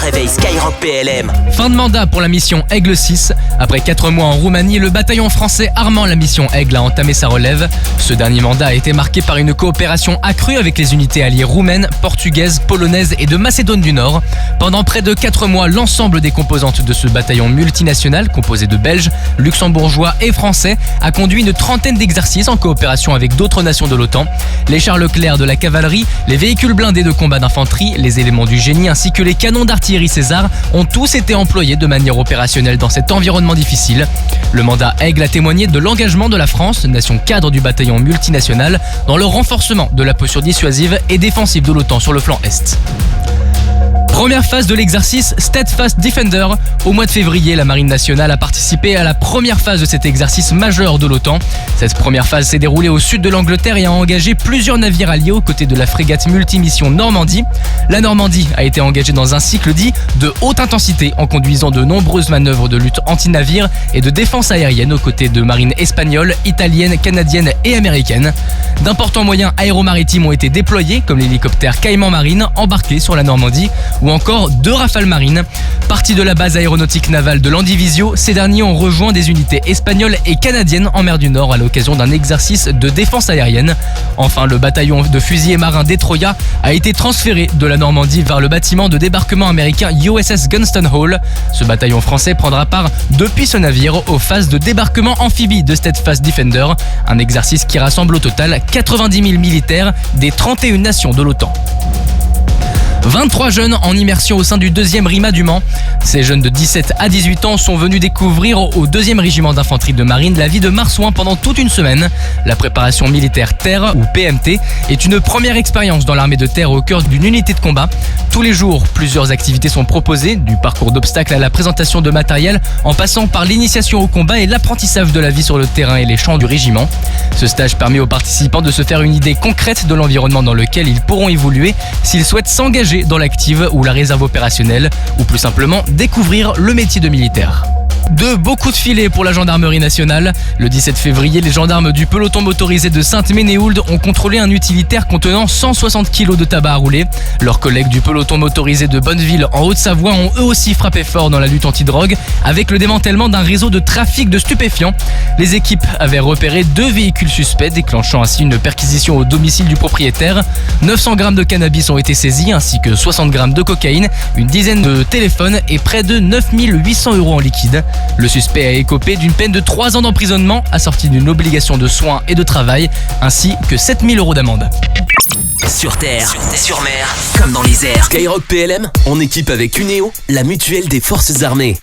réveil Skyrock PLM. Fin de mandat pour la mission Aigle 6. Après 4 mois en Roumanie, le bataillon français armant la mission Aigle a entamé sa relève. Ce dernier mandat a été marqué par une coopération accrue avec les unités alliées roumaines, portugaises, polonaises et de Macédoine du Nord. Pendant près de 4 mois, l'ensemble des composantes de ce bataillon multinational, composé de Belges, Luxembourgeois et Français, a conduit une trentaine d'exercices en coopération avec d'autres nations de l'OTAN. Les chars Leclerc de la cavalerie, les véhicules blindés de combat d'infanterie, les éléments du génie ainsi que les canons d'artillerie César ont tous été employés de manière opérationnelle dans cet environnement difficile. Le mandat Aigle a témoigné de l'engagement de la France, nation cadre du bataillon multinational, dans le renforcement de la posture dissuasive et défensive de l'OTAN sur le flanc Est. Première phase de l'exercice Steadfast Defender. Au mois de février, la Marine nationale a participé à la première phase de cet exercice majeur de l'OTAN. Cette première phase s'est déroulée au sud de l'Angleterre et a engagé plusieurs navires alliés aux côtés de la frégate multimission Normandie. La Normandie a été engagée dans un cycle dit de haute intensité en conduisant de nombreuses manœuvres de lutte anti-navire et de défense aérienne aux côtés de marines espagnoles, italiennes, canadiennes et américaines. D'importants moyens aéromaritimes ont été déployés comme l'hélicoptère Cayman Marine embarqué sur la Normandie ou encore 2 Rafales marines. Partis de la base aéronautique navale de Landivisio, ces derniers ont rejoint des unités espagnoles et canadiennes en mer du Nord à l'occasion d'un exercice de défense aérienne. Enfin, le bataillon de fusiliers marins Detroit a été transféré de la Normandie vers le bâtiment de débarquement américain USS Gunston Hall. Ce bataillon français prendra part depuis ce navire aux phases de débarquement amphibie de Steadfast Defender, un exercice qui rassemble au total 90 000 militaires des 31 nations de l'OTAN. 23 jeunes en immersion au sein du 2e RIMA du Mans. Ces jeunes de 17 à 18 ans sont venus découvrir au 2e régiment d'infanterie de marine la vie de marsouin pendant toute une semaine. La préparation militaire terre ou PMT est une première expérience dans l'armée de terre au cœur d'une unité de combat. Tous les jours, plusieurs activités sont proposées, du parcours d'obstacles à la présentation de matériel, en passant par l'initiation au combat et l'apprentissage de la vie sur le terrain et les champs du régiment. Ce stage permet aux participants de se faire une idée concrète de l'environnement dans lequel ils pourront évoluer s'ils souhaitent s'engager dans l'active ou la réserve opérationnelle, ou plus simplement découvrir le métier de militaire. De beaux coups de filet pour la gendarmerie nationale. Le 17 février, les gendarmes du peloton motorisé de Sainte-Ménéhould ont contrôlé un utilitaire contenant 160 kg de tabac à rouler. Leurs collègues du peloton motorisé de Bonneville en Haute-Savoie ont eux aussi frappé fort dans la lutte anti-drogue avec le démantèlement d'un réseau de trafic de stupéfiants. Les équipes avaient repéré 2 véhicules suspects, déclenchant ainsi une perquisition au domicile du propriétaire. 900 grammes de cannabis ont été saisis ainsi que 60 grammes de cocaïne, une dizaine de téléphones et près de 9 800 € en liquide. Le suspect a écopé d'une peine de 3 ans d'emprisonnement assortie d'une obligation de soins et de travail ainsi que 7 000 € d'amende. Sur terre, sur mer, comme dans les airs. Skyrock PLM, en équipe avec Cuneo, la mutuelle des forces armées.